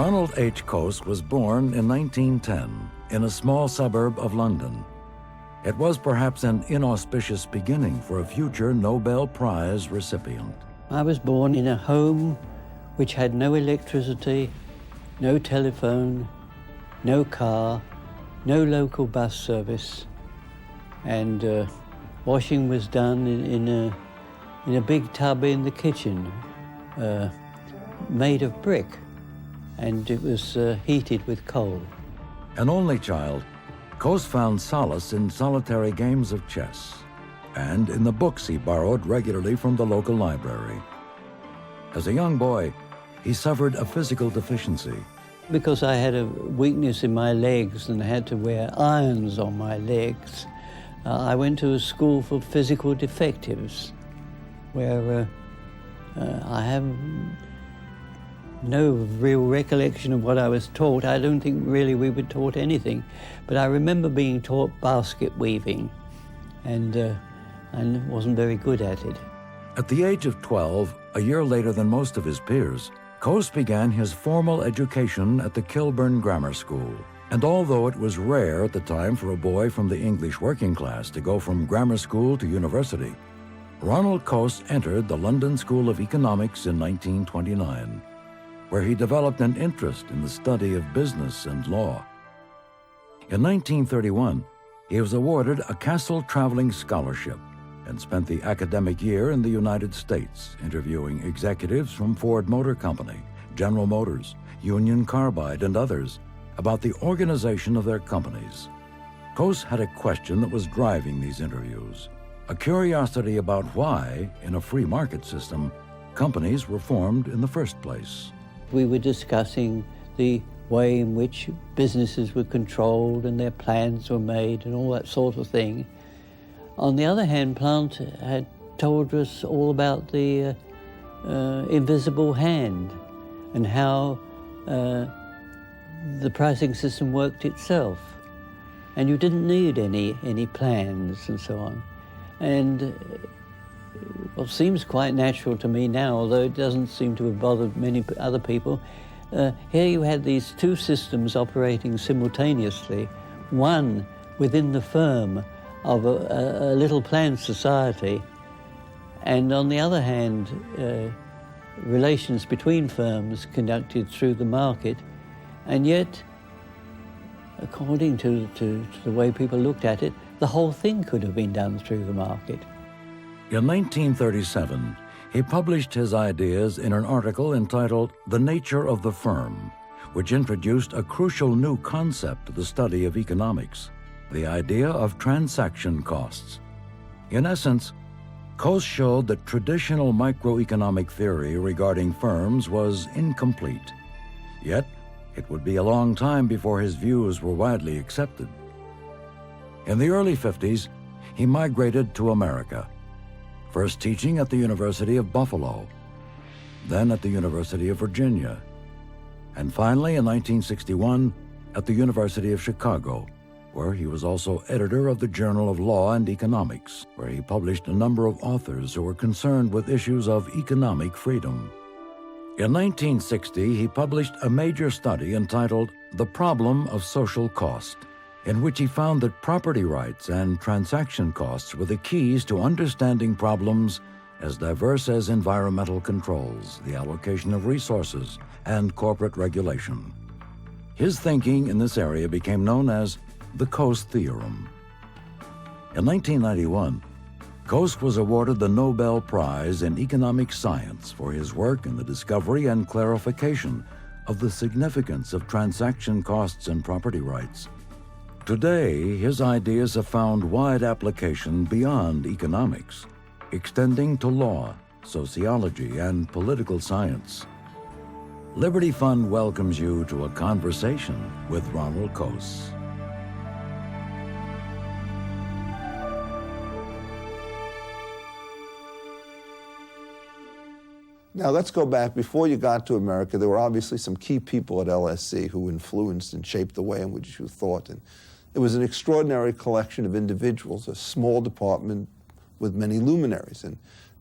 Ronald H. Coase was born in 1910 in a small suburb of London. It was perhaps an inauspicious beginning for a future Nobel Prize recipient. I was born in a home which had no electricity, no telephone, no car, no local bus service, and washing was done in a big tub in the kitchen, made of brick, and it was heated with coal. An only child, Coase found solace in solitary games of chess and in the books he borrowed regularly from the local library. As a young boy, he suffered a physical deficiency. Because I had a weakness in my legs and had to wear irons on my legs, I went to a school for physical defectives, where I have no real recollection of what I was taught. I don't think really we were taught anything, but I remember being taught basket weaving, and I wasn't very good at it. At the age of 12, a year later than most of his peers, Coase began his formal education at the Kilburn Grammar School. And although it was rare at the time for a boy from the English working class to go from grammar school to university, Ronald Coase entered the London School of Economics in 1929, where he developed an interest in the study of business and law. In 1931, he was awarded a Castle Traveling Scholarship and spent the academic year in the United States interviewing executives from Ford Motor Company, General Motors, Union Carbide, and others about the organization of their companies. Coase had a question that was driving these interviews, a curiosity about why, in a free market system, companies were formed in the first place. We were discussing the way in which businesses were controlled and their plans were made and all that sort of thing. On the other hand, Plant had told us all about the invisible hand and how the pricing system worked itself. And you didn't need any plans and so on. And what seems quite natural to me now, although it doesn't seem to have bothered many other people, here you had these two systems operating simultaneously, one within the firm of a little planned society, and on the other hand, relations between firms conducted through the market, and yet, according to the way people looked at it, the whole thing could have been done through the market. In 1937, he published his ideas in an article entitled The Nature of the Firm, which introduced a crucial new concept to the study of economics, the idea of transaction costs. In essence, Coase showed that traditional microeconomic theory regarding firms was incomplete. Yet, it would be a long time before his views were widely accepted. In the early 50s, he migrated to America, first teaching at the University of Buffalo, then at the University of Virginia, and finally in 1961 at the University of Chicago, where he was also editor of the Journal of Law and Economics, where he published a number of authors who were concerned with issues of economic freedom. In 1960, he published a major study entitled The Problem of Social Cost, in which he found that property rights and transaction costs were the keys to understanding problems as diverse as environmental controls, the allocation of resources, and corporate regulation. His thinking in this area became known as the Coase Theorem. In 1991, Coase was awarded the Nobel Prize in Economic Science for his work in the discovery and clarification of the significance of transaction costs and property rights. Today, his ideas have found wide application beyond economics, extending to law, sociology, and political science. Liberty Fund welcomes you to a conversation with Ronald Coase. Now let's go back. Before you got to America, there were obviously some key people at LSE who influenced and shaped the way in which you thought. And it was an extraordinary collection of individuals, a small department with many luminaries. And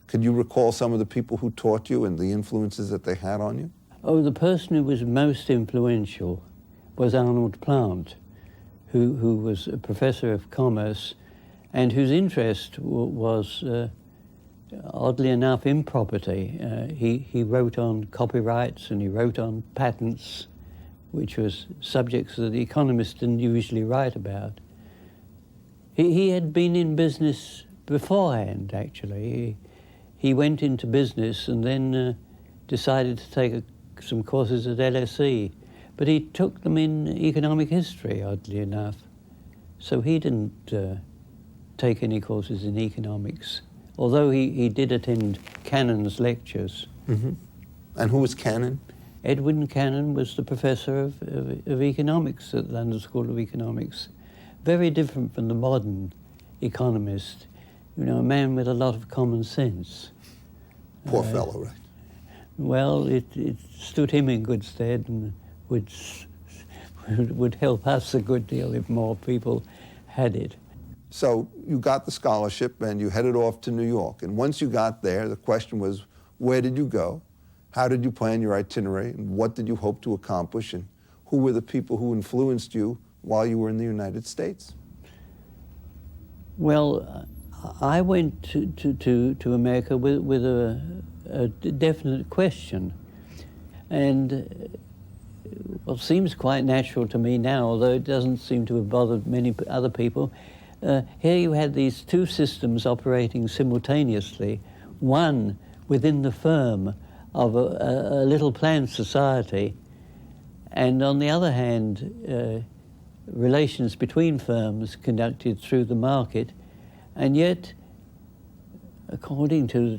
could you recall some of the people who taught you and the influences that they had on you? Oh, the person who was most influential was Arnold Plant, who was a professor of commerce and whose interest was, oddly enough, in property. He wrote on copyrights and he wrote on patents, which was subjects that the economists didn't usually write about. He had been in business beforehand, actually. He went into business and then decided to take some courses at LSE, but he took them in economic history, oddly enough. So he didn't take any courses in economics, although he did attend Cannon's lectures. Mm-hmm. And who was Cannon? Edwin Cannon was the professor of economics at London School of Economics. Very different from the modern economist, you know, a man with a lot of common sense. Poor fellow, right? Well, it stood him in good stead and would help us a good deal if more people had it. So you got the scholarship and you headed off to New York. And once you got there, the question was, where did you go? How did you plan your itinerary? And what did you hope to accomplish? And who were the people who influenced you while you were in the United States? Well, I went to America with a definite question. And what seems quite natural to me now, although it doesn't seem to have bothered many other people, here you had these two systems operating simultaneously, one within the firm of a little planned society, and on the other hand, relations between firms conducted through the market, and yet, according to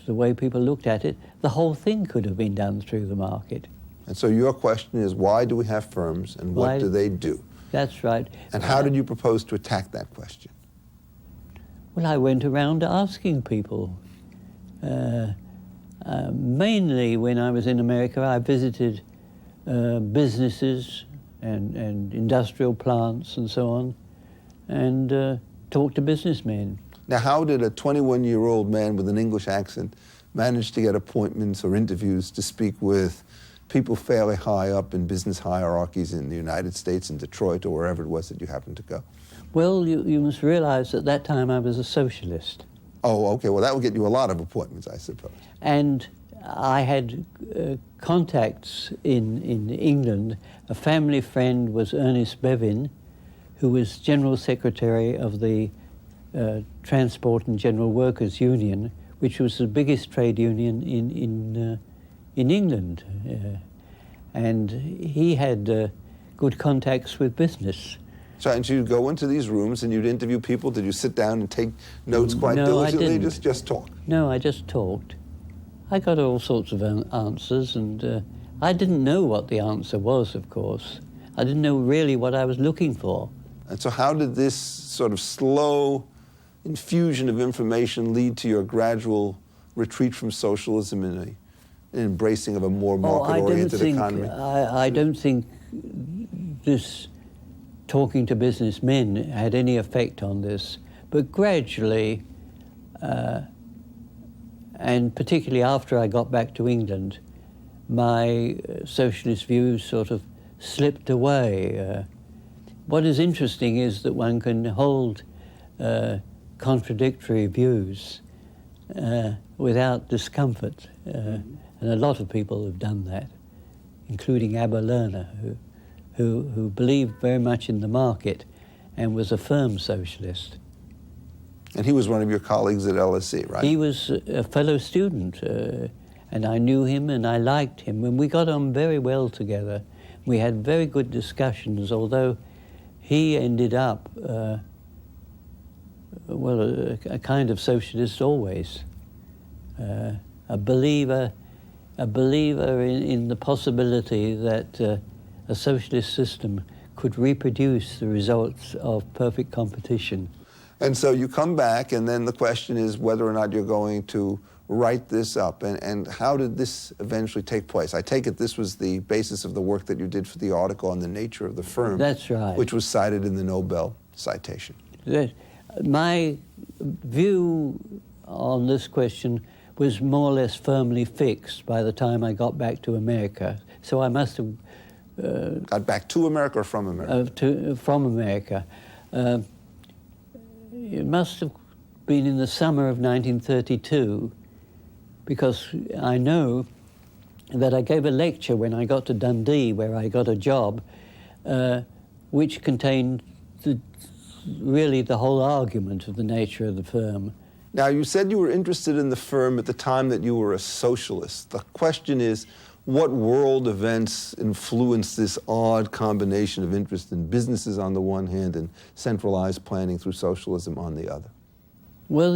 the way people looked at it, the whole thing could have been done through the market. And so your question is, why do we have firms and what do they do? That's right. And how did you propose to attack that question? Well, I went around asking people. Mainly when I was in America, I visited businesses and industrial plants and so on, and talked to businessmen. Now, how did a 21-year-old man with an English accent manage to get appointments or interviews to speak with people fairly high up in business hierarchies in the United States, in Detroit, or wherever it was that you happened to go? Well, you must realize at that time I was a socialist. Oh, okay. Well, that would get you a lot of appointments, I suppose. And I had contacts in England. A family friend was Ernest Bevin, who was General Secretary of the Transport and General Workers Union, which was the biggest trade union in England. And he had good contacts with business. So, and you'd go into these rooms and you'd interview people. Did you sit down and take notes quite diligently? I didn't. Just talk? No, I just talked. I got all sorts of answers, and I didn't know what the answer was, of course. I didn't know really what I was looking for. And so how did this sort of slow infusion of information lead to your gradual retreat from socialism and an embracing of a more market-oriented economy? I don't think this talking to businessmen had any effect on this, but gradually, and particularly after I got back to England, my socialist views sort of slipped away. What is interesting is that one can hold contradictory views without discomfort, and a lot of people have done that, including Abba Lerner, who believed very much in the market and was a firm socialist. And he was one of your colleagues at LSE, right? He was a fellow student, and I knew him and I liked him, and we got on very well together. We had very good discussions, although he ended up, a kind of socialist always, a believer in the possibility that a socialist system could reproduce the results of perfect competition. And so you come back, and then the question is whether or not you're going to write this up. And how did this eventually take place? I take it this was the basis of the work that you did for the article on the nature of the firm. That's right. Which was cited in the Nobel citation. My view on this question was more or less firmly fixed by the time I got back to America. So I must have... Got back to America or from America? From America. It must have been in the summer of 1932, because I know that I gave a lecture when I got to Dundee, where I got a job, which contained really the whole argument of the nature of the firm. Now, you said you were interested in the firm at the time that you were a socialist. The question is, what world events influenced this odd combination of interest in businesses on the one hand and centralized planning through socialism on the other? Well,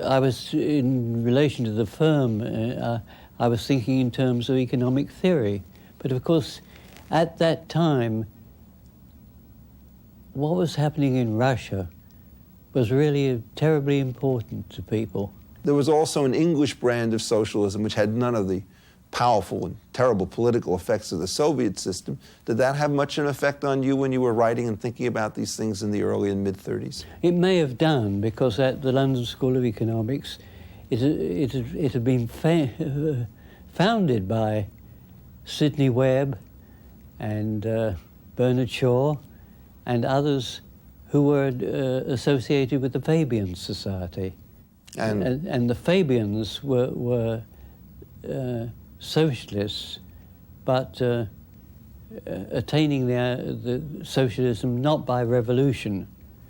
I was, in relation to the firm, I was thinking in terms of economic theory. But of course, at that time, what was happening in Russia was really terribly important to people. There was also an English brand of socialism which had none of the powerful and terrible political effects of the Soviet system. Did that have much an effect on you when you were writing and thinking about these things in the early and mid-30s? It may have done, because at the London School of Economics, it had been founded by Sidney Webb and Bernard Shaw and others who were associated with the Fabian Society. And the Fabians were socialists, but attaining the socialism not by revolution.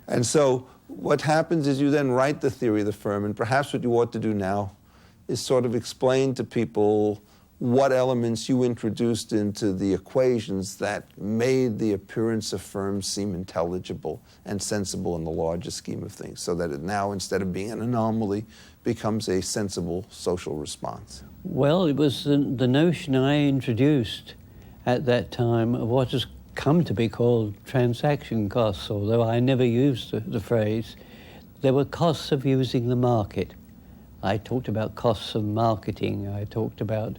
And so what happens is you then write the theory of the firm, and perhaps what you ought to do now is sort of explain to people what elements you introduced into the equations that made the appearance of firms seem intelligible and sensible in the larger scheme of things, so that it now, instead of being an anomaly, becomes a sensible social response. Well, it was the notion I introduced at that time of what has come to be called transaction costs, although I never used the phrase. There were costs of using the market. I talked about costs of marketing. I talked about,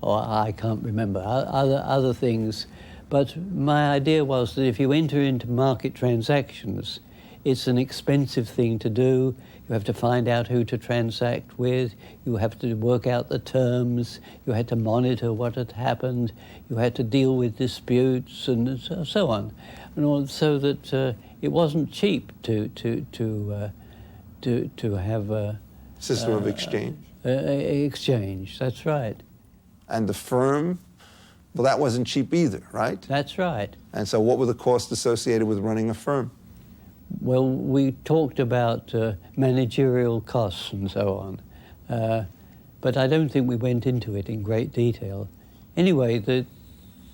I can't remember, other things. But my idea was that if you enter into market transactions, it's an expensive thing to do. You have to find out who to transact with. You have to work out the terms. You had to monitor what had happened. You had to deal with disputes and so on. And so that it wasn't cheap to have a system of exchange. Exchange, that's right. And the firm, well, that wasn't cheap either, right? That's right. And so what were the costs associated with running a firm? Well, we talked about managerial costs and so on, but I don't think we went into it in great detail. Anyway, the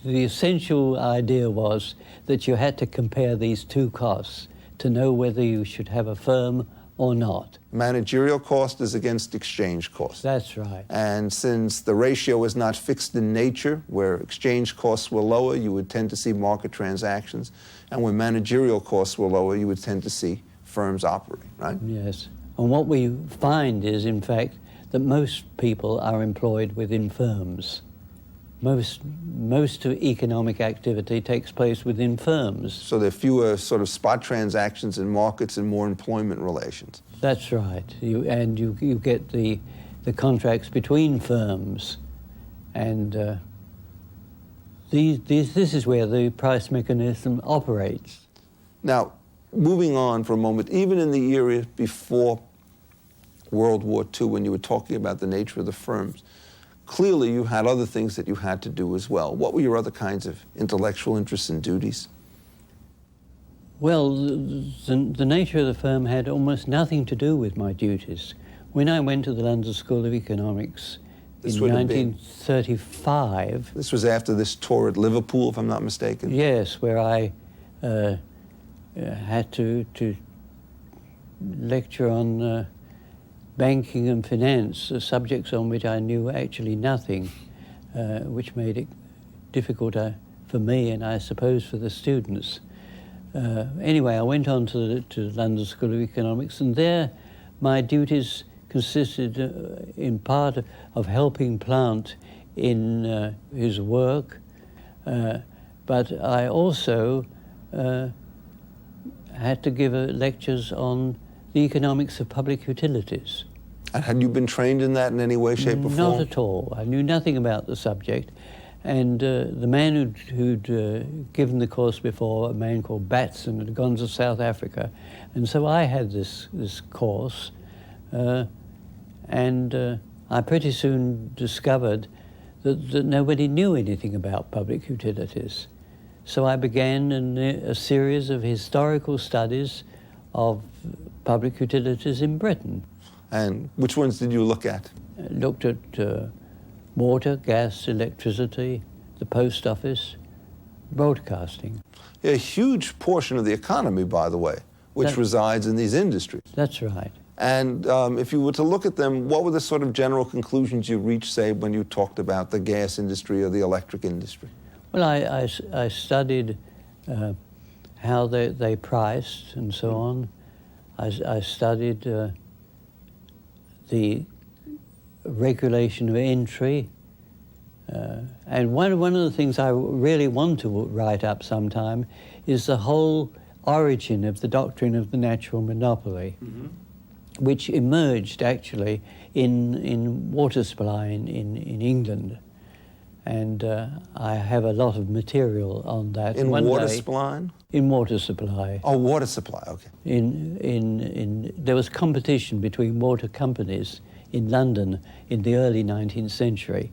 essential idea was that you had to compare these two costs to know whether you should have a firm or not. Managerial cost is against exchange cost. That's right. And since the ratio is not fixed in nature, where exchange costs were lower, you would tend to see market transactions. And when managerial costs were lower, you would tend to see firms operating, right? Yes. And what we find is, in fact, that most people are employed within firms. Most of economic activity takes place within firms. So there are fewer sort of spot transactions in markets and more employment relations. That's right. You get the contracts between firms, and this is where the price mechanism operates. Now, moving on for a moment, even in the era before World War II, when you were talking about the nature of the firms, clearly you had other things that you had to do as well. What were your other kinds of intellectual interests and duties? Well, the nature of the firm had almost nothing to do with my duties. When I went to the London School of Economics in 1935... This was after this tour at Liverpool, if I'm not mistaken? Yes, where I had to lecture on banking and finance, subjects on which I knew actually nothing, which made it difficult for me and I suppose for the students. Anyway, I went on to the London School of Economics, and there my duties consisted in part of helping Plant in his work, but I also had to give lectures on the economics of public utilities. And had you been trained in that in any way, shape, or form? Not at all. I knew nothing about the subject. And the man who'd given the course before, a man called Batson, had gone to South Africa. And so I had this course. And I pretty soon discovered that nobody knew anything about public utilities. So I began a series of historical studies of public utilities in Britain. And which ones did you look at? I looked at water, gas, electricity, the post office, broadcasting. A huge portion of the economy, by the way, which resides in these industries. That's right. And if you were to look at them, what were the sort of general conclusions you reached, say, when you talked about the gas industry or the electric industry? Well, I studied how they priced and so on. I studied the regulation of entry. And one of the things I really want to write up sometime is the whole origin of the doctrine of the natural monopoly, which emerged actually in water supply in England. And I have a lot of material on that. In water supply? In water supply. Oh, water supply, okay. There was competition between water companies in London in the early 19th century,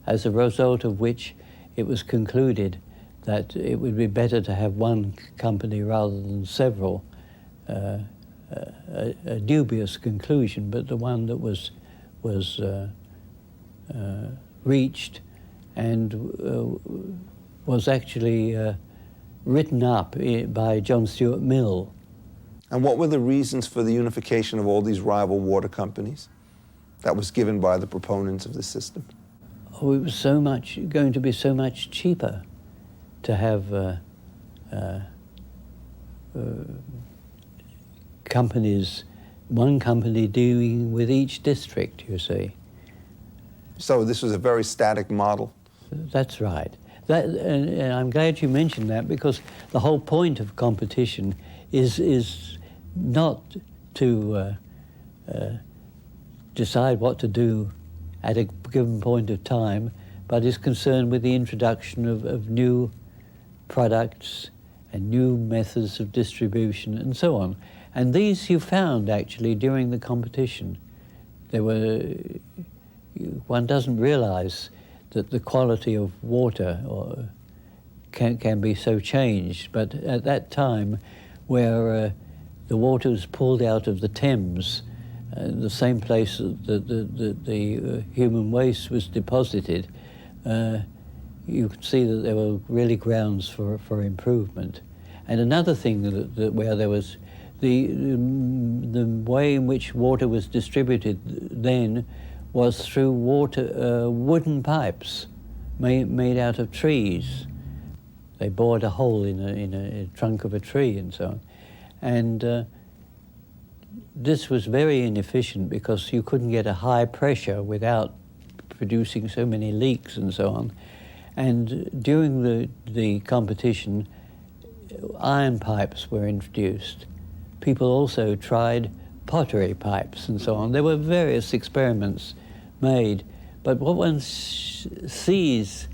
as a result of which it was concluded that it would be better to have one company rather than several. A dubious conclusion, but the one that was reached and was actually written up by John Stuart Mill. And what were the reasons for the unification of all these rival water companies that was given by the proponents of the system? Oh, it was going to be so much cheaper to have companies, one company dealing with each district, you see. So this was a very static model? That's right. And I'm glad you mentioned that, because the whole point of competition is not to decide what to do at a given point of time, but is concerned with the introduction of new products and new methods of distribution and so on. And these you found actually during the competition. One doesn't realize that the quality of water can be so changed, but at that time where the water was pulled out of the Thames, the same place that the human waste was deposited, you could see that there were really grounds for improvement. And another thing where there was the way in which water was distributed then was through wooden pipes made out of trees. They bored a hole in a trunk of a tree and so on. And this was very inefficient because you couldn't get a high pressure without producing so many leaks and so on. And during the competition, iron pipes were introduced. People also tried pottery pipes and so on. There were various experiments made, but what one sees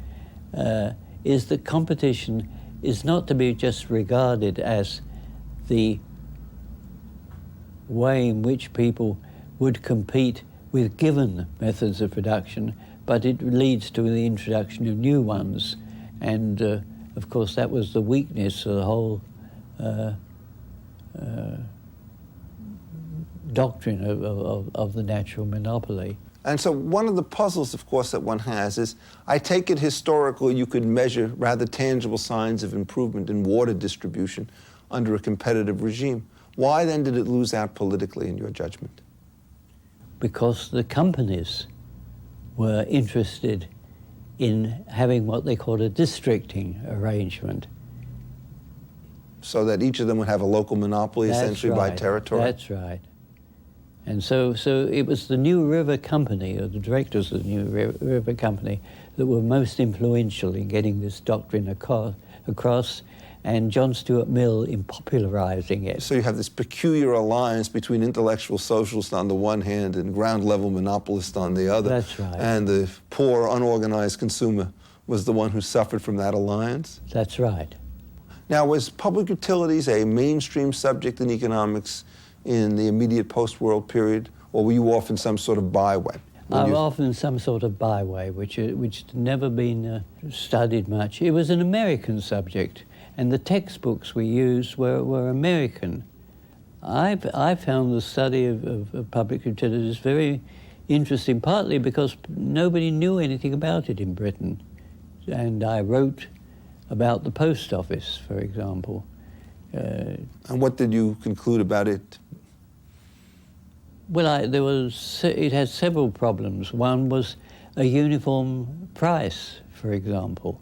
is that competition is not to be just regarded as the way in which people would compete with given methods of production, but it leads to the introduction of new ones. And of course that was the weakness of the whole doctrine of the natural monopoly. And so one of the puzzles, of course, that one has is, I take it historically you could measure rather tangible signs of improvement in water distribution under a competitive regime. Why then did it lose out politically, in your judgment? Because the companies were interested in having what they called a districting arrangement. So that each of them would have a local monopoly, essentially, by territory? That's right. And so it was the New River Company, or the directors of the New River Company, that were most influential in getting this doctrine across. and John Stuart Mill in popularizing it. So you have this peculiar alliance between intellectual socialists on the one hand and ground-level monopolists on the other. That's right. And the poor, unorganized consumer was the one who suffered from that alliance? That's right. Now, was public utilities a mainstream subject in economics in the immediate post-world period, or were you often some sort of byway? I'm often some sort of byway, which had never been studied much. It was an American subject, and the textbooks we used were American. I found the study of public utilities very interesting, partly because nobody knew anything about it in Britain. And I wrote about the post office, for example. And what did you conclude about it? Well, it had several problems. One was a uniform price, for example.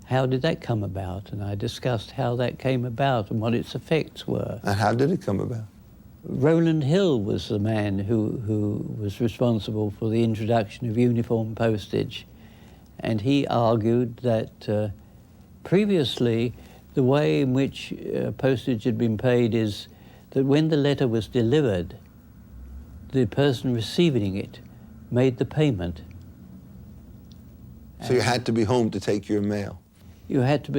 How did that come about? And I discussed how that came about and what its effects were. And how did it come about? Rowland Hill was the man who was responsible for the introduction of uniform postage. And he argued that previously the way in which postage had been paid is that when the letter was delivered, the person receiving it made the payment. So you had to be home to take your mail. You had to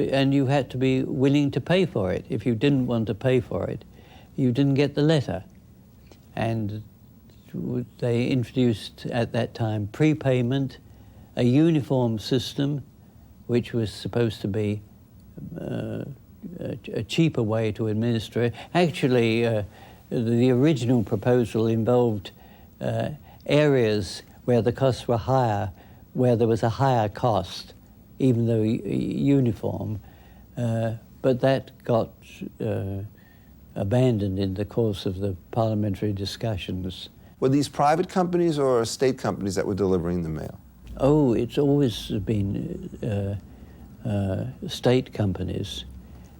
be willing to pay for it. If you didn't want to pay for it, you didn't get the letter. And they introduced at that time prepayment, a uniform system, which was supposed to be a cheaper way to administer it. Actually, the original proposal involved areas where the costs were higher, where there was a higher cost, even though uniform, but that got abandoned in the course of the parliamentary discussions. Were these private companies or state companies that were delivering the mail? Oh, it's always been state companies.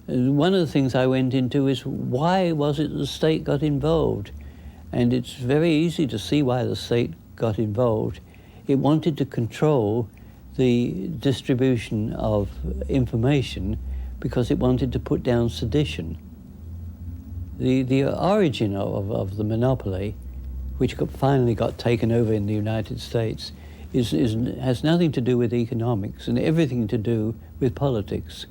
One of the things I went into is why was it the state got involved? And it's very easy to see why the state got involved. It wanted to control the distribution of information because it wanted to put down sedition. The origin of the monopoly, which finally got taken over in the United States, has nothing to do with economics and everything to do with politics.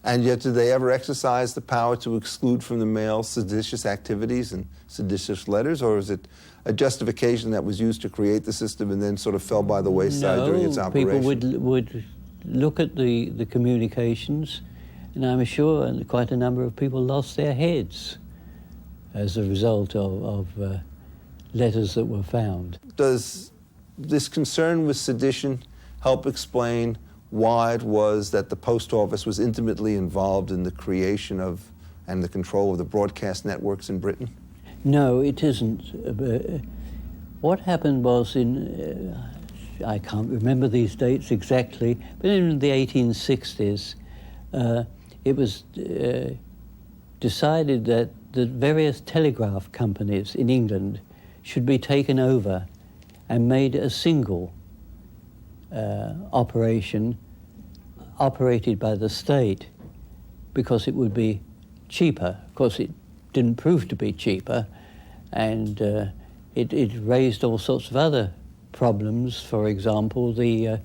And yet, did they ever exercise the power to exclude from the mail seditious activities and seditious letters, or is it a justification that was used to create the system and then sort of fell by the wayside during its operation? People would look at the communications, and I'm sure quite a number of people lost their heads as a result of letters that were found. Does this concern with sedition help explain why it was that the post office was intimately involved in the creation of and the control of the broadcast networks in Britain? No, it isn't. What happened was I can't remember these dates exactly, but in the 1860s, it was decided that the various telegraph companies in England should be taken over and made a single operation operated by the state because it would be cheaper. Of course, it didn't prove to be cheaper, and it raised all sorts of other problems. For example, the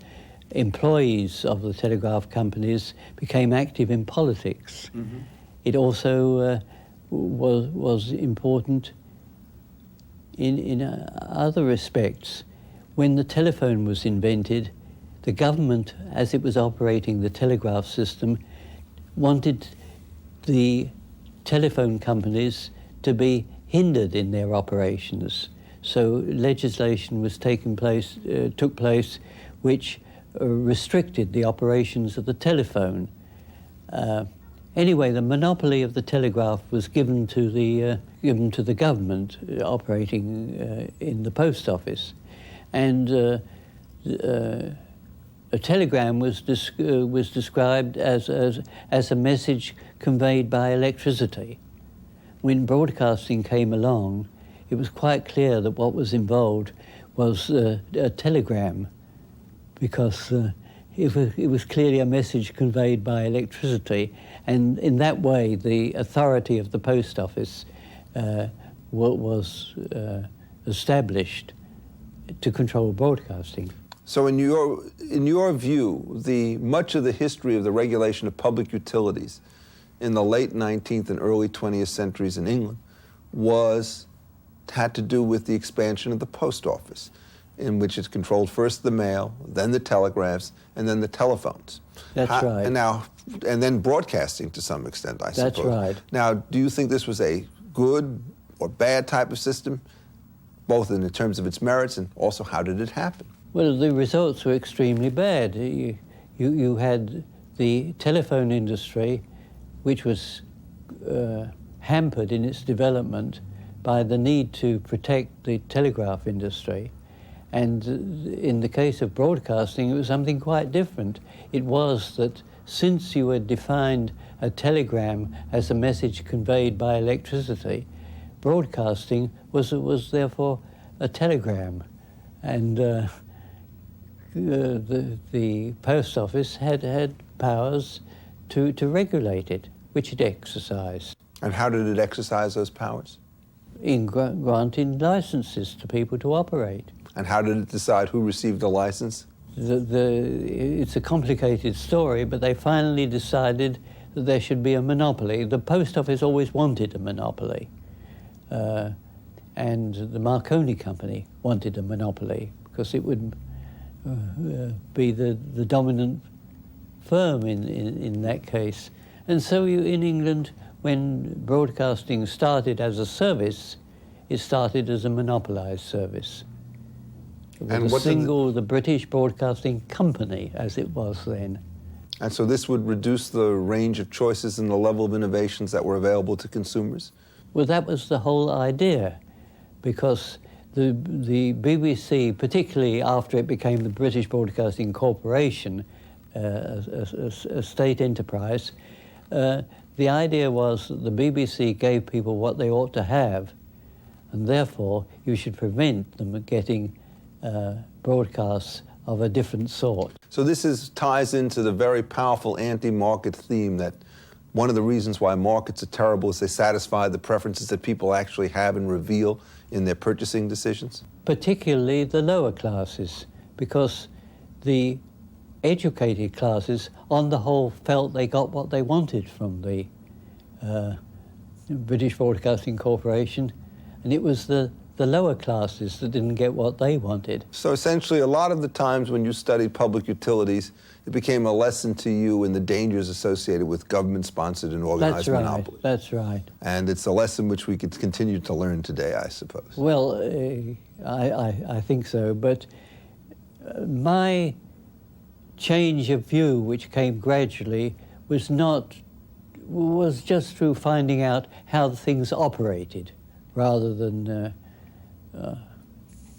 employees of the telegraph companies became active in politics. Mm-hmm. It also was important in other respects. When the telephone was invented, the government, as it was operating the telegraph system, wanted the telephone companies to be hindered in their operations. So legislation was took place which restricted the operations of the telephone. Anyway, the monopoly of the telegraph was given to the government operating in the post office, and a telegram was described as a message conveyed by electricity. When broadcasting came along, it was quite clear that what was involved was a telegram, because it was clearly a message conveyed by electricity, and in that way the authority of the post office was established to control broadcasting. So in your view, much of the history of the regulation of public utilities in the late 19th and early 20th centuries in England had to do with the expansion of the post office, in which it controlled first the mail, then the telegraphs, and then the telephones. That's right. And then broadcasting to some extent, I suppose. That's right. Now, do you think this was a good or bad type of system, both in terms of its merits and also how did it happen? Well, the results were extremely bad. You had the telephone industry, which was hampered in its development by the need to protect the telegraph industry. And in the case of broadcasting, it was something quite different. It was that since you had defined a telegram as a message conveyed by electricity, broadcasting was therefore a telegram. And the post office had powers to regulate it, which it exercised. And how did it exercise those powers? In granting licenses to people to operate. And how did it decide who received the license? It's a complicated story, but they finally decided that there should be a monopoly. The post office always wanted a monopoly, and the Marconi Company wanted a monopoly because it would be the dominant firm in that case. And so in England, when broadcasting started as a service, it started as a monopolised service. It was the British Broadcasting Company, as it was then. And so this would reduce the range of choices and the level of innovations that were available to consumers? Well, that was the whole idea, because the BBC, particularly after it became the British Broadcasting Corporation, a state enterprise, the idea was that the BBC gave people what they ought to have, and therefore you should prevent them getting broadcasts of a different sort. So this ties into the very powerful anti-market theme that one of the reasons why markets are terrible is they satisfy the preferences that people actually have and reveal in their purchasing decisions? Particularly the lower classes, because the educated classes, on the whole, felt they got what they wanted from the British Broadcasting Corporation, and it was the lower classes that didn't get what they wanted. So essentially, a lot of the times when you studied public utilities, it became a lesson to you in the dangers associated with government-sponsored and organized monopoly. That's right. And it's a lesson which we could continue to learn today, I suppose. Well, I think so, but my change of view, which came gradually, was just through finding out how the things operated, rather than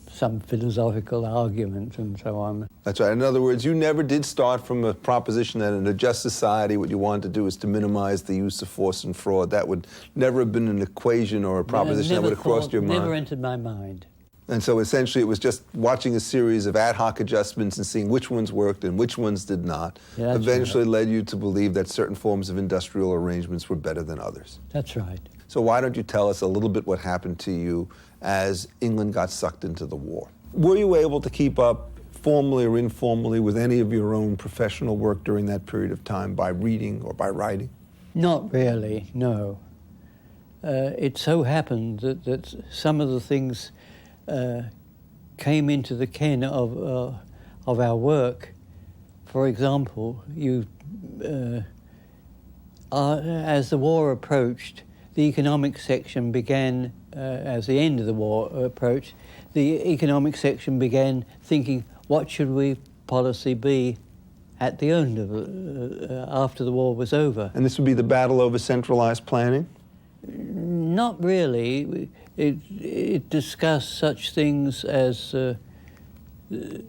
some philosophical argument and so on. That's right. In other words, you never did start from a proposition that in a just society what you wanted to do is to minimize the use of force and fraud. That would never have been an equation or a proposition that would have crossed your mind. Never entered my mind. And so essentially it was just watching a series of ad hoc adjustments and seeing which ones worked and which ones did not. Yeah, eventually led you to believe that certain forms of industrial arrangements were better than others. That's right. So why don't you tell us a little bit what happened to you as England got sucked into the war? Were you able to keep up, formally or informally, with any of your own professional work during that period of time by reading or by writing? Not really, no. It so happened that some of the things came into the ken of our work. For example, as the war approached, the economic section began, as the end of the war approached, the economic section began thinking, what should we policy be at the end of after the war was over? And this would be the battle over centralized planning? Not really. It discussed such things as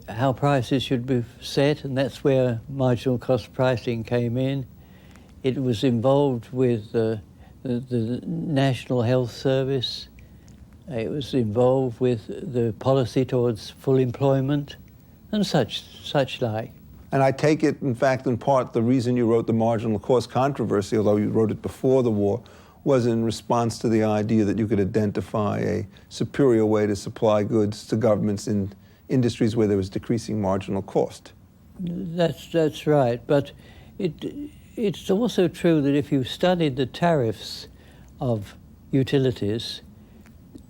how prices should be set, and that's where marginal cost pricing came in. It was involved with the National Health Service. It was involved with the policy towards full employment and such like. And I take it, in fact, in part, the reason you wrote the Marginal Cost controversy, although you wrote it before the war, was in response to the idea that you could identify a superior way to supply goods to governments in industries where there was decreasing marginal cost. That's right, but it's also true that if you studied the tariffs of utilities,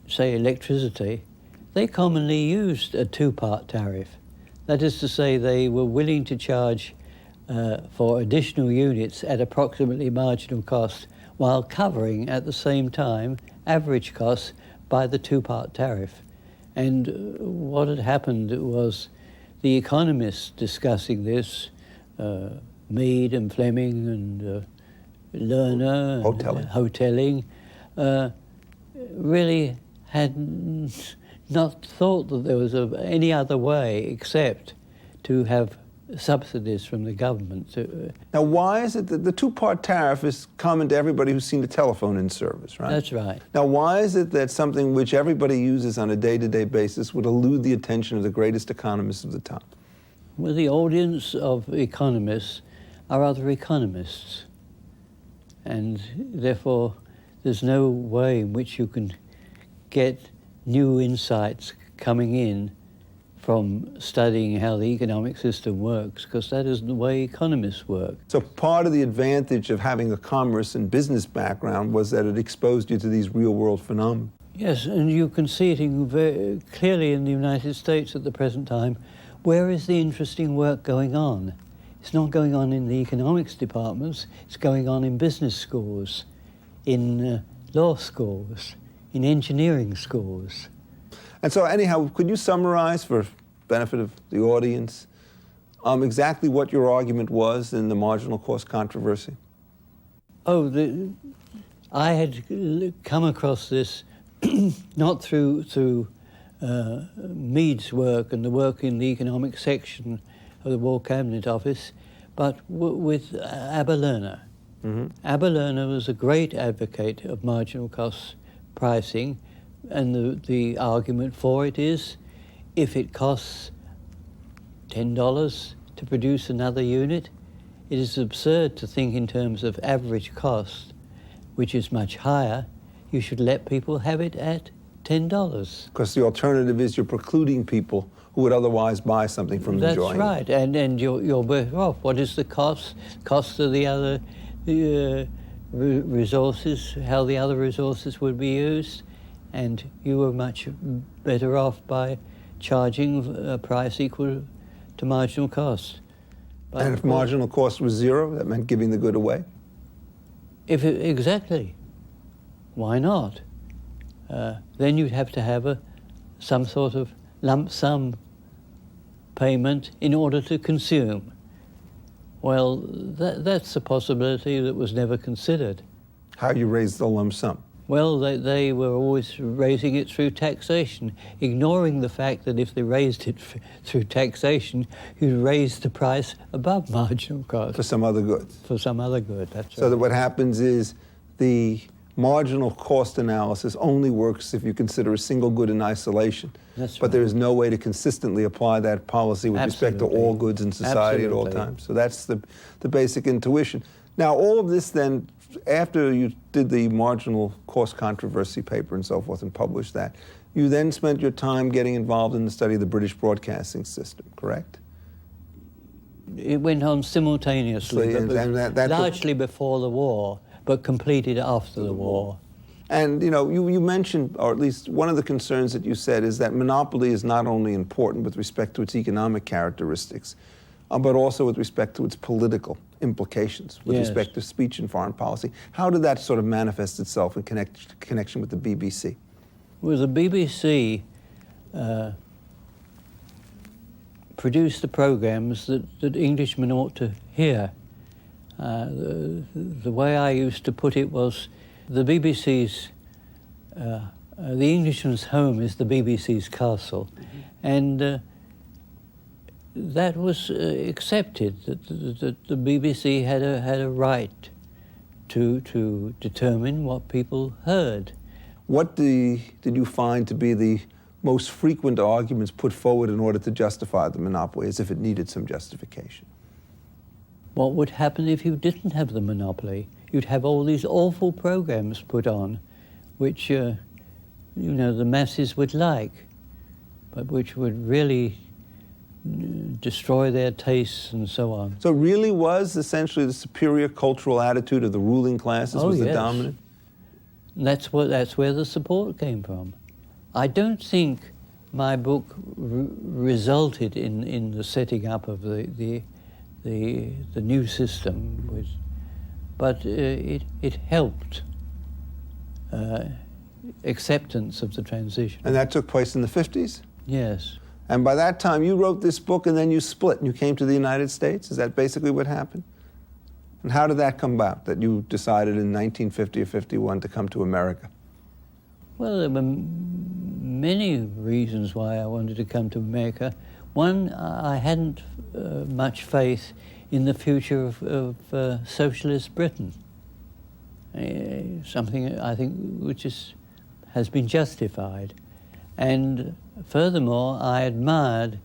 say electricity, they commonly used a two-part tariff. That is to say, they were willing to charge for additional units at approximately marginal cost while covering at the same time average costs by the two-part tariff. And what had happened was the economists discussing this, Mead and Fleming and Lerner and Hotelling, really had not thought that there was any other way except to have subsidies from the government. Now, why is it that the two-part tariff is common to everybody who's seen a telephone in service, right? That's right. Now, why is it that something which everybody uses on a day-to-day basis would elude the attention of the greatest economists of the time? Well, the audience of economists are other economists, and therefore there's no way in which you can get new insights coming in from studying how the economic system works, because that isn't the way economists work. So part of the advantage of having a commerce and business background was that it exposed you to these real-world phenomena. Yes, and you can see it very clearly in the United States at the present time. Where is the interesting work going on? It's not going on in the economics departments, it's going on in business schools, in law schools, in engineering schools. And so anyhow, could you summarize, for benefit of the audience, exactly what your argument was in the marginal cost controversy? Oh, I had come across this not through Mead's work and the work in the economic section of the War Cabinet Office, but with Abba Lerner. Mm-hmm. Abba Lerner was a great advocate of marginal cost pricing, and the argument for it is, if it costs $10 to produce another unit, it is absurd to think in terms of average cost, which is much higher. You should let people have it at $10. Because the alternative is you're precluding people who would otherwise buy something from enjoying it. That's right, and you're better off. What is the cost? Cost of the other resources, how the other resources would be used, and you were much better off by charging a price equal to marginal cost. But and if marginal cost was zero, that meant giving the good away? Exactly. Why not? Then you'd have to have some sort of lump sum payment in order to consume. Well, that's a possibility that was never considered. How you raise the lump sum? Well, they were always raising it through taxation, ignoring the fact that if they raised it through taxation, you'd raise the price above marginal cost. For some other goods. For some other good, that's right. So that what happens is the marginal cost analysis only works if you consider a single good in isolation. That's but right. there is no way to consistently apply that policy with respect to all goods in society at all times. So that's the basic intuition. Now, all of this then, after you did the marginal cost controversy paper and so forth and published that, you then spent your time getting involved in the study of the British broadcasting system, correct? It went on simultaneously, but largely before the war, but completed after the war. And you mentioned, or at least one of the concerns that you said, is that monopoly is not only important with respect to its economic characteristics, but also with respect to its political implications, with respect to speech and foreign policy. How did that sort of manifest itself in connection with the BBC? Well, the BBC produced the programs that Englishmen ought to hear. The way I used to put it was, the BBC's, the Englishman's home is the BBC's castle. Mm-hmm. And that was accepted, that the BBC had a right to determine what people heard. What did you find to be the most frequent arguments put forward in order to justify the monopoly, as if it needed some justification. What would happen if you didn't have the monopoly? You'd have all these awful programs put on, which, the masses would like, but which would really destroy their tastes and so on. So it really was essentially the superior cultural attitude of the ruling classes was the dominant? That's where the support came from. I don't think my book resulted in the setting up of the new system, but it helped acceptance of the transition. And that took place in the 50s? Yes. And by that time, you wrote this book and then you split and you came to the United States? Is that basically what happened? And how did that come about, that you decided in 1950 or 51 to come to America? Well, there were many reasons why I wanted to come to America. One, I hadn't much faith in the future of socialist Britain, something I think which has been justified. And furthermore, I admired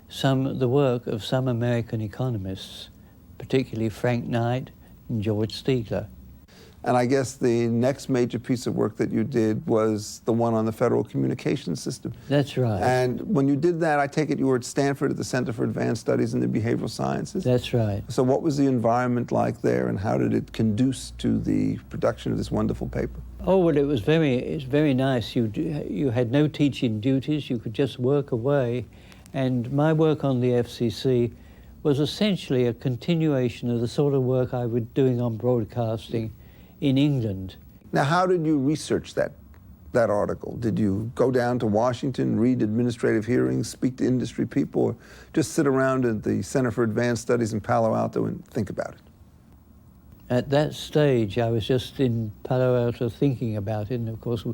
the work of some American economists, particularly Frank Knight and George Stigler. And I guess the next major piece of work that you did was the one on the federal communications system. That's right. And when you did that, I take it you were at Stanford at the Center for Advanced Studies in the Behavioral Sciences? That's right. So what was the environment like there, and how did it conduce to the production of this wonderful paper? Oh, well, it's very nice. You had no teaching duties. You could just work away. And my work on the FCC was essentially a continuation of the sort of work I was doing on broadcasting in England. Now, how did you research that article? Did you go down to Washington, read administrative hearings, speak to industry people, or just sit around at the Center for Advanced Studies in Palo Alto and think about it? At that stage, I was just in Palo Alto thinking about it, and of course,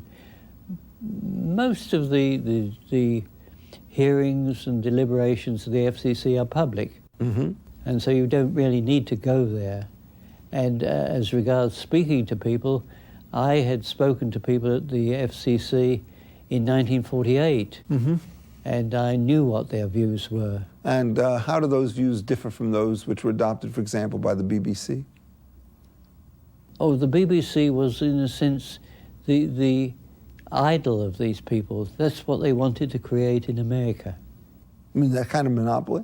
most of the hearings and deliberations of the FCC are public, and so you don't really need to go there. And as regards speaking to people, I had spoken to people at the FCC in 1948, and I knew what their views were. And how do those views differ from those which were adopted, for example, by the BBC? Oh, the BBC was, in a sense, the idol of these people. That's what they wanted to create in America. I mean, that kind of monopoly?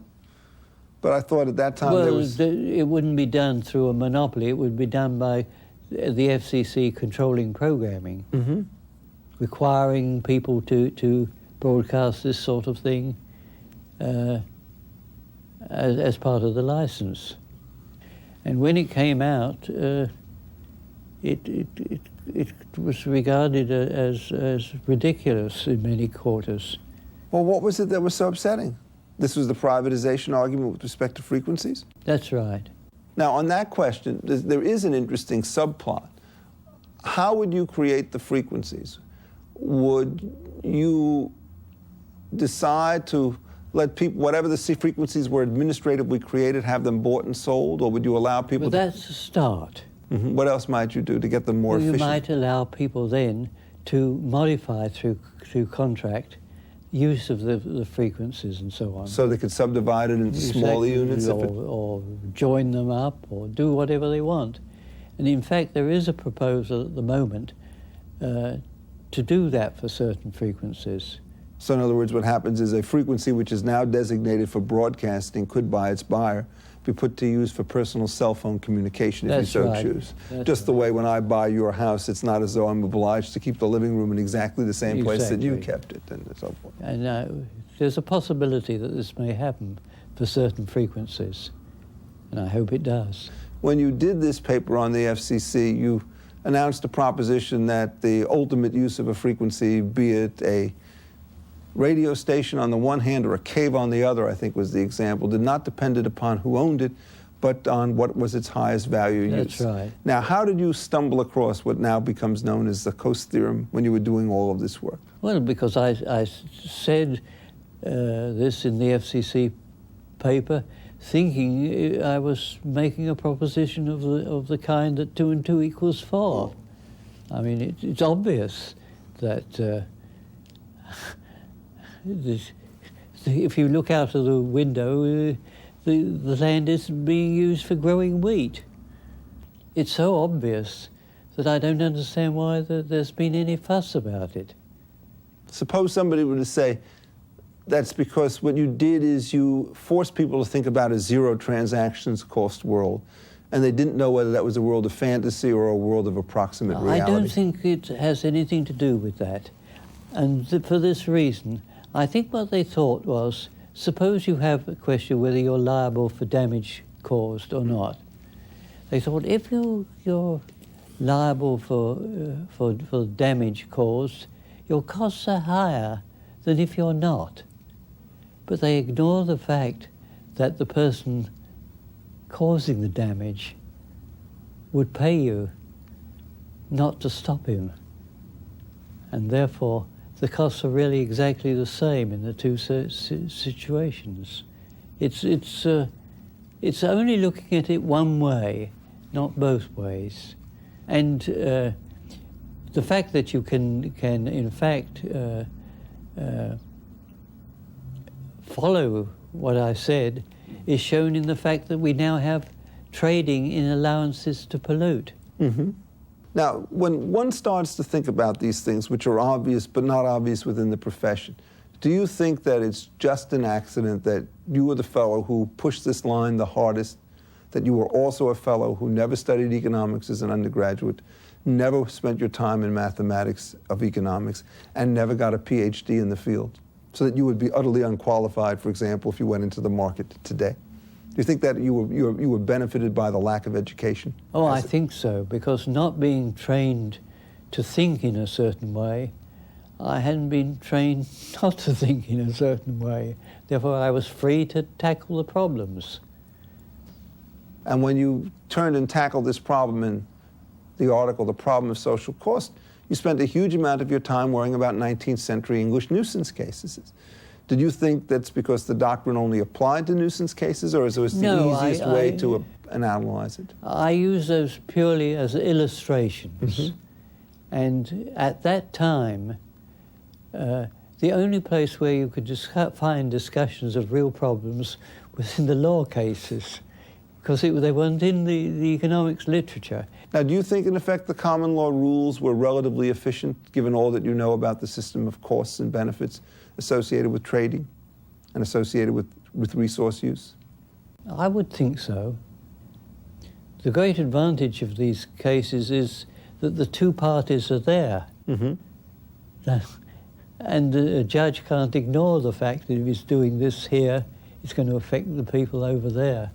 But I thought at that time well, there was... it wouldn't be done through a monopoly. It would be done by the FCC controlling programming, requiring people to broadcast this sort of thing as part of the license. And when it came out, it was regarded as ridiculous in many quarters. Well, what was it that was so upsetting? This was the privatization argument with respect to frequencies? That's right. Now, on that question, there is an interesting subplot. How would you create the frequencies? Would you decide to let people, whatever the frequencies were administratively created, have them bought and sold, or would you allow people Well, that's a start. What else might you do to get them more efficient? You might allow people then to modify through contract use of the frequencies and so on. So they could subdivide it into smaller units? Or join them up, or do whatever they want. And in fact, there is a proposal at the moment to do that for certain frequencies. So in other words, what happens is a frequency which is now designated for broadcasting could, by its buyer, be put to use for personal cell phone communication if you so choose. Just the way when I buy your house, it's not as though I'm obliged to keep the living room in exactly the same place that you kept it, and so forth. And there's a possibility that this may happen for certain frequencies, and I hope it does. When you did this paper on the FCC, you announced a proposition that the ultimate use of a frequency, be it a radio station on the one hand or a cave on the other, I think was the example, did not depend upon who owned it, but on what was its highest value use. That's right. Now, how did you stumble across what now becomes known as the Coase theorem when you were doing all of this work? Well, because I said this in the FCC paper, thinking I was making a proposition of the kind that 2 and 2 equals 4. I mean, it's obvious that if you look out of the window, the land is being used for growing wheat. It's so obvious that I don't understand why there's been any fuss about it. Suppose somebody were to say, that's because what you did is you forced people to think about a zero transactions cost world, and they didn't know whether that was a world of fantasy or a world of approximate reality. I don't think it has anything to do with that. And for this reason, I think what they thought was, suppose you have a question whether you're liable for damage caused or not. They thought if you're liable for damage caused, your costs are higher than if you're not. But they ignore the fact that the person causing the damage would pay you not to stop him. And therefore, the costs are really exactly the same in the two situations. It's only looking at it one way, not both ways. And the fact that you can in fact follow what I said is shown in the fact that we now have trading in allowances to pollute. Mm-hmm. Now, when one starts to think about these things, which are obvious but not obvious within the profession, do you think that it's just an accident that you were the fellow who pushed this line the hardest, that you were also a fellow who never studied economics as an undergraduate, never spent your time in mathematics of economics, and never got a PhD in the field, so that you would be utterly unqualified, for example, if you went into the market today? Do you think that you were benefited by the lack of education? Oh, I think so, because not being trained to think in a certain way, I hadn't been trained not to think in a certain way. Therefore, I was free to tackle the problems. And when you turned and tackled this problem in the article, The Problem of Social Cost, you spent a huge amount of your time worrying about 19th century English nuisance cases. Did you think that's because the doctrine only applied to nuisance cases, or is it the easiest way to analyze it? I use those purely as illustrations. Mm-hmm. And at that time, the only place where you could find discussions of real problems was in the law cases, because they weren't in the economics literature. Now, do you think, in effect, the common law rules were relatively efficient, given all that you know about the system of costs and benefits associated with trading and associated with resource use? I would think so. The great advantage of these cases is that the two parties are there. Mm-hmm. And a judge can't ignore the fact that if he's doing this here, it's going to affect the people over there.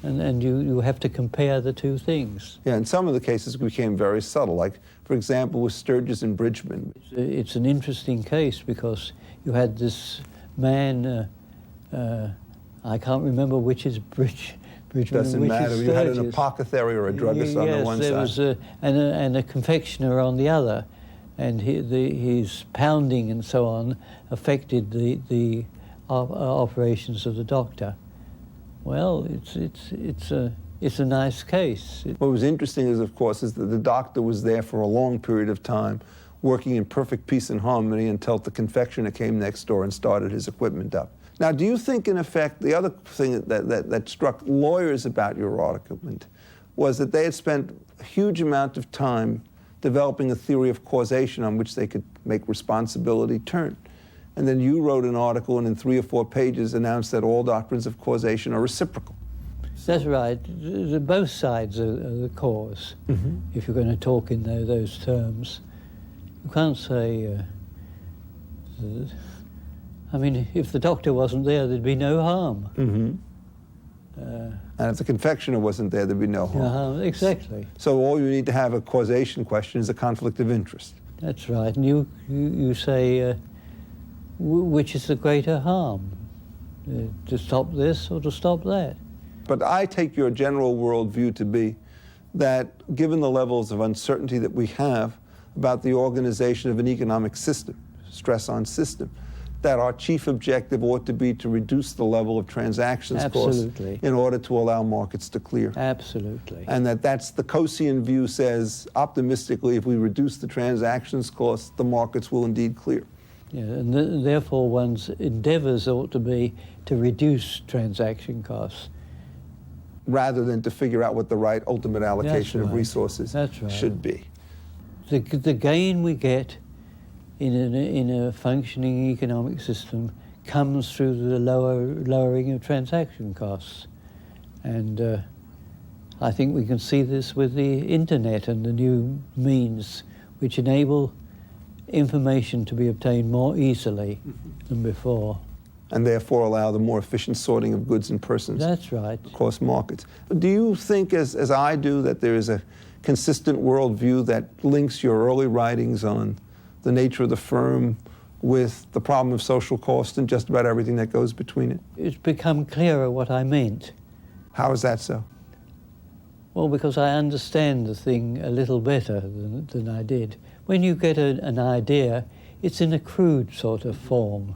And you have to compare the two things. Yeah, and some of the cases became very subtle, like, for example, with Sturgis and Bridgman. It's an interesting case because you had this man, I can't remember which is Bridgman. Doesn't matter. You had an apothecary or a druggist on the one side. Yes, there was and a confectioner on the other, and his pounding and so on affected the operations of the doctor. Well, it's a nice case. What was interesting is, of course, is that the doctor was there for a long period of time, working in perfect peace and harmony until the confectioner came next door and started his equipment up. Now, do you think, in effect, the other thing that struck lawyers about your argument was that they had spent a huge amount of time developing a theory of causation on which they could make responsibility turn? And then you wrote an article and in 3 or 4 pages announced that all doctrines of causation are reciprocal. That's right. Both sides are the cause, mm-hmm. if you're going to talk in those terms. You can't say... I mean, if the doctor wasn't there, there'd be no harm. Mm-hmm. And if the confectioner wasn't there, there'd be no harm. Exactly. So all you need to have a causation question is a conflict of interest. That's right. And you say... which is the greater harm, to stop this or to stop that? But I take your general worldview to be that given the levels of uncertainty that we have about the organization of an economic system, stress on system, that our chief objective ought to be to reduce the level of transactions costs in order to allow markets to clear. Absolutely. And that's the Coasean view says, optimistically, if we reduce the transactions costs, the markets will indeed clear. Yeah, and therefore one's endeavours ought to be to reduce transaction costs. Rather than to figure out what the right ultimate allocation That's of right. resources That's right. should be. The gain we get in a functioning economic system comes through the lowering of transaction costs. And I think we can see this with the internet and the new means which enable information to be obtained more easily than before. And therefore allow the more efficient sorting of goods and persons. That's right. Across markets. Do you think, as I do, that there is a consistent worldview that links your early writings on the nature of the firm with the problem of social cost and just about everything that goes between it? It's become clearer what I meant. How is that so? Well, because I understand the thing a little better than I did. When you get an idea, it's in a crude sort of form.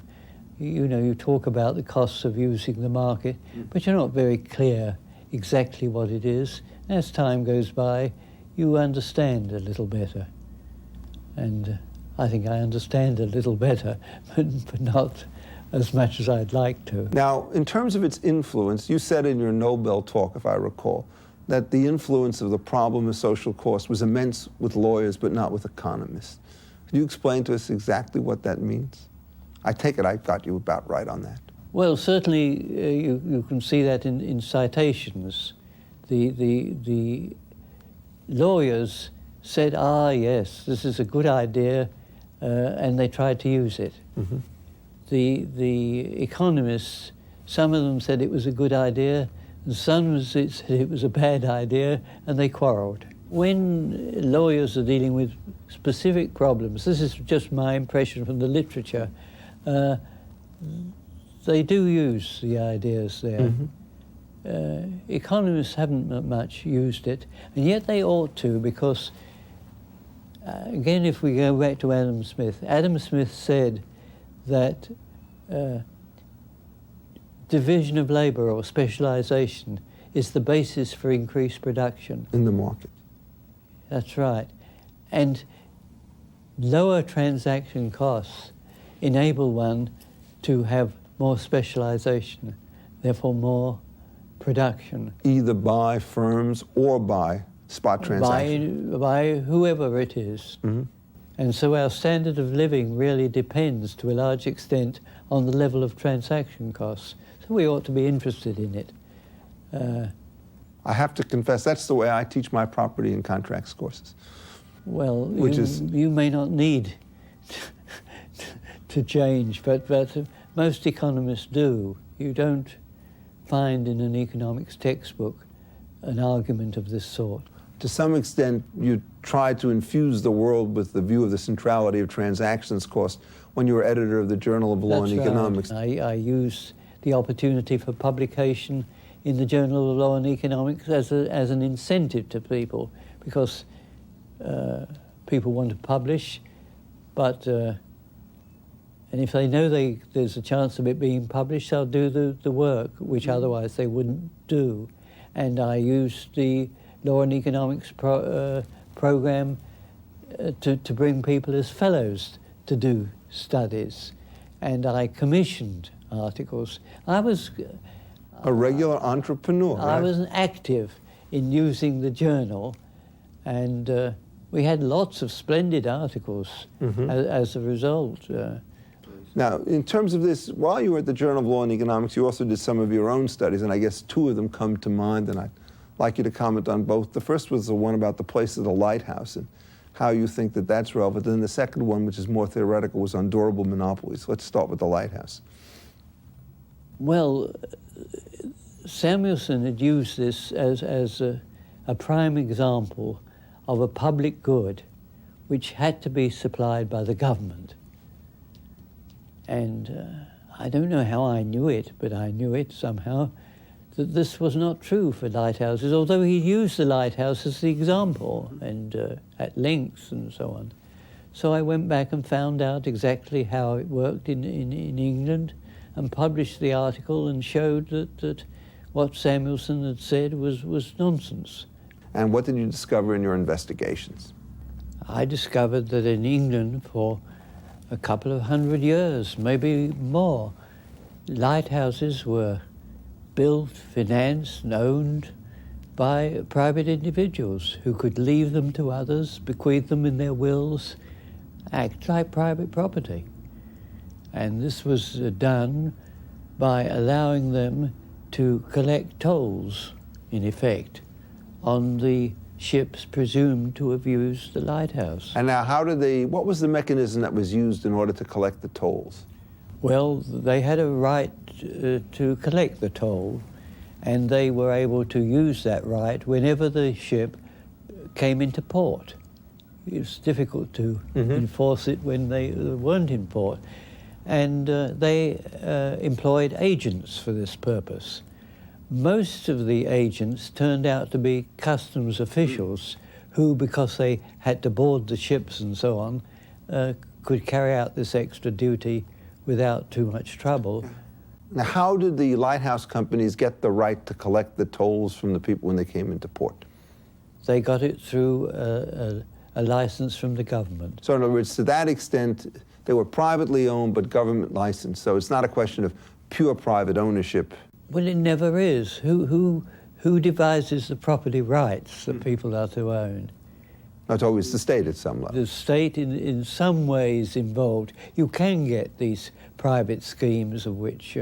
You know, you talk about the costs of using the market, but you're not very clear exactly what it is. As time goes by, you understand a little better. And I think I understand a little better, but not as much as I'd like to. Now, in terms of its influence, you said in your Nobel talk, if I recall, that the influence of the problem of social cost was immense with lawyers, but not with economists. Could you explain to us exactly what that means? I take it I got you about right on that. Well, certainly you can see that in citations. The lawyers said, yes, this is a good idea, and they tried to use it. Mm-hmm. The economists, some of them said it was a good idea, and some said it was a bad idea, and they quarreled. When lawyers are dealing with specific problems, this is just my impression from the literature, they do use the ideas there. Mm-hmm. Economists haven't much used it, and yet they ought to, because, again, if we go back to Adam Smith said that division of labour or specialisation is the basis for increased production. In the market. That's right. And lower transaction costs enable one to have more specialisation, therefore more production. Either by firms or by spot transactions. By whoever it is. Mm-hmm. And so our standard of living really depends to a large extent on the level of transaction costs. So we ought to be interested in it. I have to confess, that's the way I teach my property and contracts courses. Well, you may not need to change, but most economists do. You don't find in an economics textbook an argument of this sort. To some extent, you tried to infuse the world with the view of the centrality of transactions cost when you were editor of the Journal of Law and Economics. I used the opportunity for publication in the Journal of Law and Economics as an incentive to people, because people want to publish, but and if they know there's a chance of it being published, they'll do the work, which otherwise they wouldn't do. And I used the Law and Economics program to bring people as fellows to do studies. And I commissioned articles. I was a regular entrepreneur, I right? was active in using the journal, and we had lots of splendid articles as a result. Now, in terms of this, while you were at the Journal of Law and Economics, you also did some of your own studies, and I guess two of them come to mind, and I'd like you to comment on both. The first was the one about the place of the lighthouse and how you think that that's relevant. And then the second one, which is more theoretical, was on durable monopolies. Let's start with the lighthouse. Well, Samuelson had used this as a prime example of a public good which had to be supplied by the government. And I don't know how I knew it, but I knew it somehow, that this was not true for lighthouses, although he used the lighthouse as the example and at length and so on. So I went back and found out exactly how it worked in England and published the article and showed that what Samuelson had said was nonsense. And what did you discover in your investigations? I discovered that in England, for a couple of 100 years, maybe more. Lighthouses were built, financed, and owned by private individuals who could leave them to others, bequeath them in their wills, act like private property. And this was done by allowing them to collect tolls, in effect, on the ships presumed to have used the lighthouse. And now what was the mechanism that was used in order to collect the tolls? Well, they had a right to collect the toll, and they were able to use that right whenever the ship came into port. It was difficult to enforce it when they weren't in port. And they employed agents for this purpose. Most of the agents turned out to be customs officials who, because they had to board the ships and so on, could carry out this extra duty without too much trouble. Now, how did the lighthouse companies get the right to collect the tolls from the people when they came into port? They got it through a license from the government. So in other words, to that extent, they were privately owned but government licensed. So it's not a question of pure private ownership. Well, it never is. Who devises the property rights that people are to own? It's always the state at some level. The state in some ways involved. You can get these private schemes of which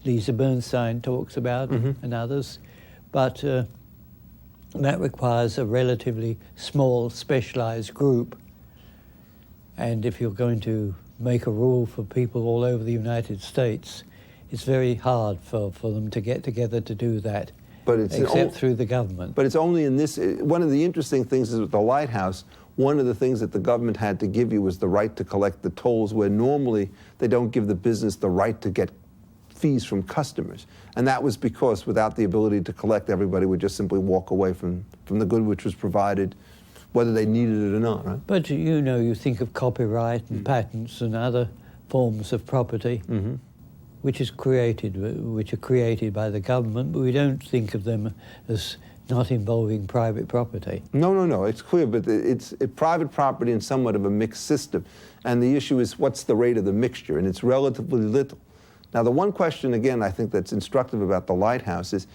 Lisa Bernstein talks about and others, but that requires a relatively small specialized group. And if you're going to make a rule for people all over the United States, it's very hard for them to get together to do that. But it's except through the government. But it's only in this. One of the interesting things is with the lighthouse, one of the things that the government had to give you was the right to collect the tolls, where normally they don't give the business the right to get fees from customers. And that was because without the ability to collect, everybody would just simply walk away from the good which was provided, whether they needed it or not, right? But you know, you think of copyright and patents and other forms of property. Which are created by the government, but we don't think of them as not involving private property. No, it's clear, but it's private property in somewhat of a mixed system. And the issue is, what's the rate of the mixture? And it's relatively little. Now, the one question, again, I think that's instructive about the lighthouse is,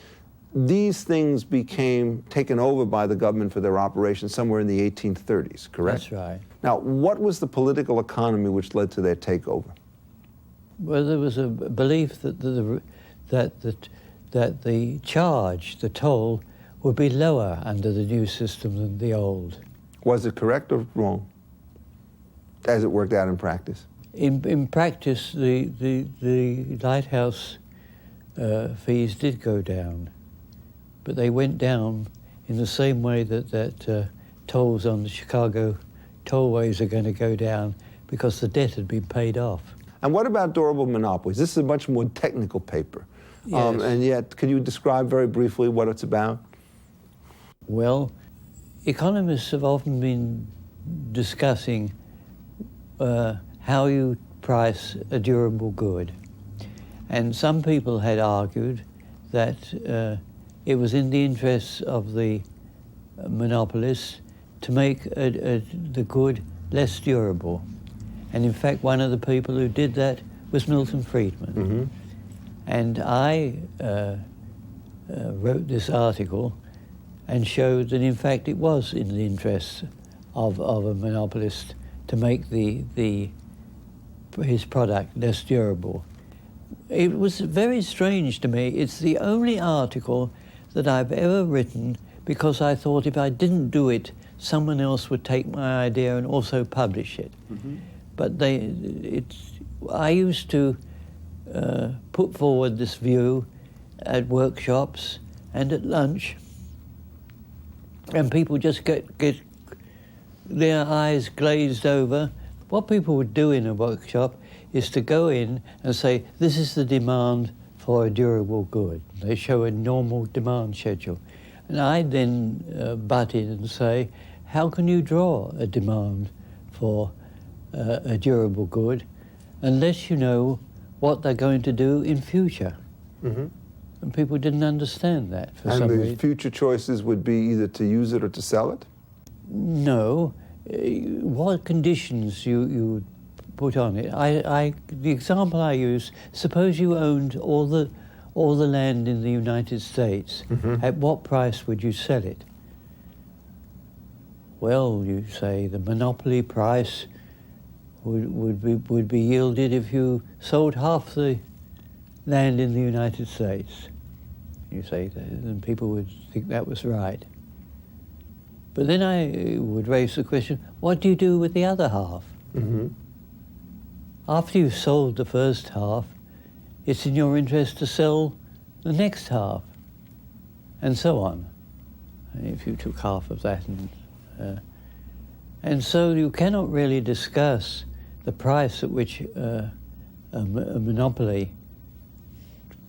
these things became taken over by the government for their operations somewhere in the 1830s, correct? That's right. Now, what was the political economy which led to their takeover? Well, there was a belief that the charge, the toll, would be lower under the new system than the old. Was it correct or wrong, as it worked out in practice? In practice, the lighthouse fees did go down, but they went down in the same way that tolls on the Chicago tollways are going to go down, because the debt had been paid off. And what about durable monopolies? This is a much more technical paper. Yes. And yet, could you describe very briefly what it's about? Well, economists have often been discussing how you price a durable good. And some people had argued that it was in the interests of the monopolists to make the good less durable. And in fact, one of the people who did that was Milton Friedman. And I wrote this article and showed that, in fact, it was in the interests of a monopolist to make his product less durable. It was very strange to me. It's the only article that I've ever written because I thought if I didn't do it, someone else would take my idea and also publish it. But I used to put forward this view at workshops and at lunch, and people just get their eyes glazed over. What people would do in a workshop is to go in and say, this is the demand for a durable good. They show a normal demand schedule. And I then butt in and say, how can you draw a demand for a durable good unless you know what they're going to do in future? And people didn't understand that for some reason. And the future choices would be either to use it or to sell it? No. What conditions you put on it. The example I use, suppose you owned all the land in the United States. Mm-hmm. At what price would you sell it? Well, you say the monopoly price would be yielded if you sold half the land in the United States. You say that, and people would think that was right. But then I would raise the question, what do you do with the other half? Mm-hmm. After you've sold the first half, it's in your interest to sell the next half, and so on. And if you took half of that, and so you cannot really discuss the price at which a monopoly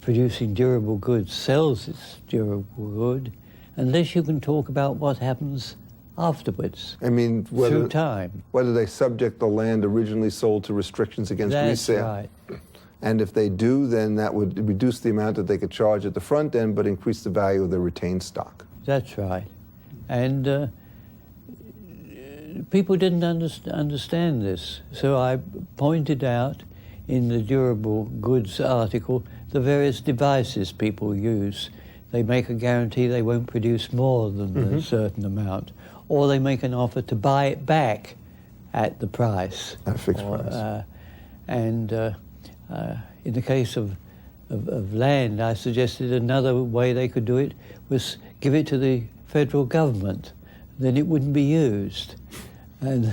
producing durable goods sells its durable good, unless you can talk about what happens afterwards. I mean, through time. Whether they subject the land originally sold to restrictions against resale. That's right. And if they do, then that would reduce the amount that they could charge at the front end, but increase the value of their retained stock. That's right. And people didn't understand this. So I pointed out in the durable goods article the various devices people use. They make a guarantee they won't produce more than a certain amount, or they make an offer to buy it back at the price. At a fixed price. In the case of land, I suggested another way they could do it was give it to the federal government. Then it wouldn't be used. And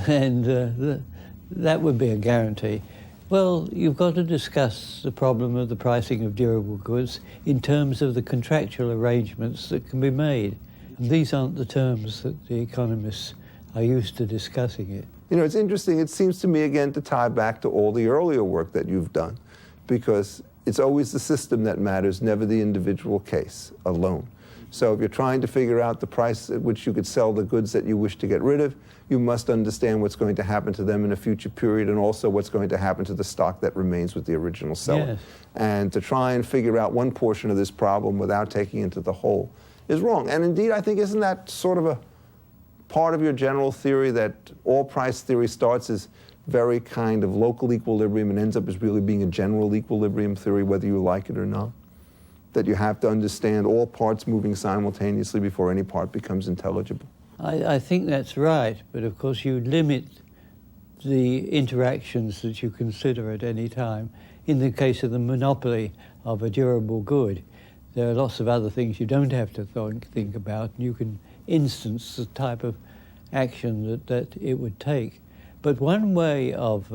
that would be a guarantee. Well, you've got to discuss the problem of the pricing of durable goods in terms of the contractual arrangements that can be made. And these aren't the terms that the economists are used to discussing it. You know, it's interesting. It seems to me, again, to tie back to all the earlier work that you've done, because it's always the system that matters, never the individual case alone. So if you're trying to figure out the price at which you could sell the goods that you wish to get rid of, you must understand what's going to happen to them in a future period, and also what's going to happen to the stock that remains with the original seller. Yes. And to try and figure out one portion of this problem without taking into the whole is wrong. And indeed, I think, isn't that sort of a part of your general theory that all price theory starts as very kind of local equilibrium and ends up as really being a general equilibrium theory, whether you like it or not? That you have to understand all parts moving simultaneously before any part becomes intelligible. I think that's right, but of course you limit the interactions that you consider at any time. In the case of the monopoly of a durable good, there are lots of other things you don't have to think about, and you can instance the type of action that it would take. But one way of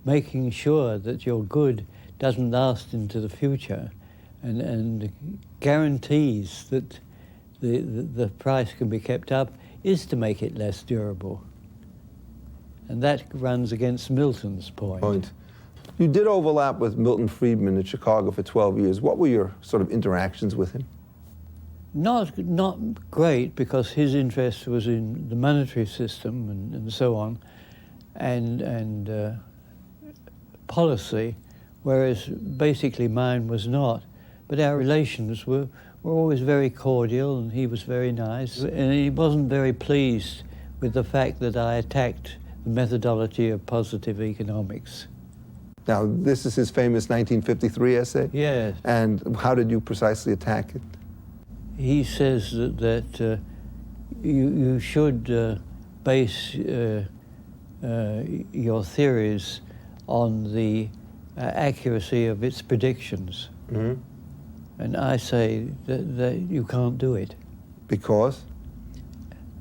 making sure that your good doesn't last into the future and guarantees that the price can be kept up is to make it less durable. And that runs against Milton's point. You did overlap with Milton Friedman in Chicago for 12 years. What were your sort of interactions with him? Not great, because his interest was in the monetary system and so on, and policy, whereas basically mine was not. But our relations were always very cordial, and he was very nice. And he wasn't very pleased with the fact that I attacked the methodology of positive economics. Now, this is his famous 1953 essay? Yes. And how did you precisely attack it? He says that you should base your theories on the accuracy of its predictions. Mm-hmm. And I say that you can't do it. Because?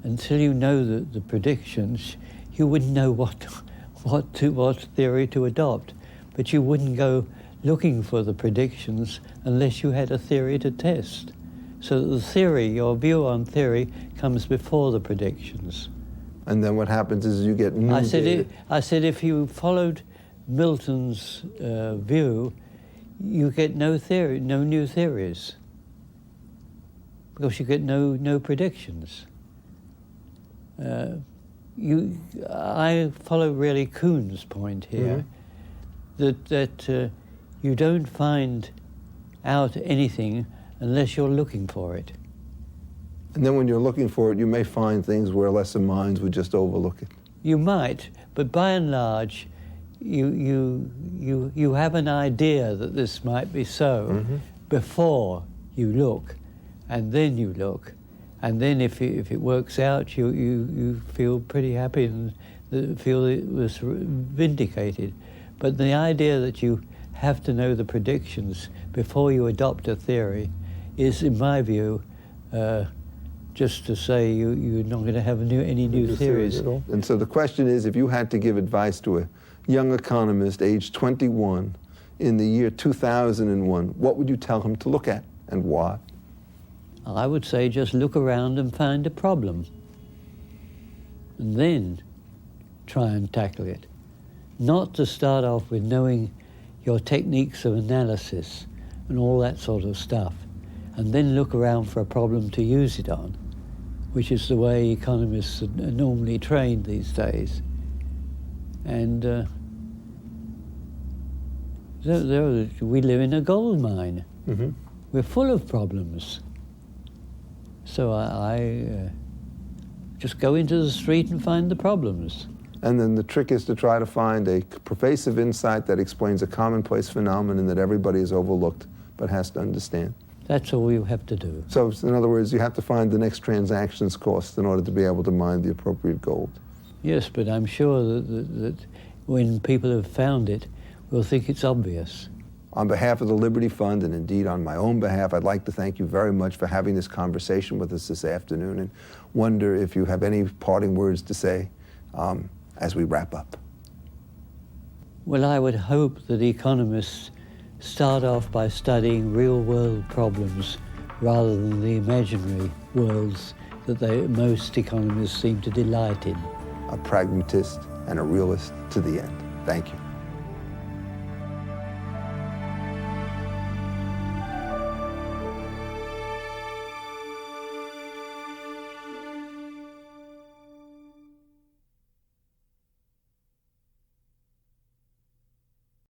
Until you know the predictions, you wouldn't know what theory to adopt. But you wouldn't go looking for the predictions unless you had a theory to test. So the theory, your view on theory, comes before the predictions. And then what happens is you get new data. I said if you followed Milton's view, you get no new theories, because you get no predictions. I follow really Kuhn's point here, that you don't find out anything unless you're looking for it. And then when you're looking for it, you may find things where lesser minds would just overlook it. You might, but by and large, you have an idea that this might be so before you look, and then you look, and then if it works out, you feel pretty happy and feel it was vindicated. But the idea that you have to know the predictions before you adopt a theory is, in my view, just to say you're not going to have any new theories. And so the question is, if you had to give advice to a young economist aged 21 in the year 2001, what would you tell him to look at and why? I would say just look around and find a problem, and then try and tackle it. Not to start off with knowing your techniques of analysis and all that sort of stuff, and then look around for a problem to use it on, which is the way economists are normally trained these days. And we live in a gold mine. We're full of problems. So I just go into the street and find the problems. And then the trick is to try to find a pervasive insight that explains a commonplace phenomenon that everybody has overlooked but has to understand. That's all you have to do. So in other words, you have to find the next transactions cost in order to be able to mine the appropriate gold. Yes, but I'm sure that when people have found it, we'll think it's obvious. On behalf of the Liberty Fund, and indeed on my own behalf, I'd like to thank you very much for having this conversation with us this afternoon, and wonder if you have any parting words to say as we wrap up. Well, I would hope that economists start off by studying real-world problems rather than the imaginary worlds that most economists seem to delight in. A pragmatist and a realist to the end. Thank you.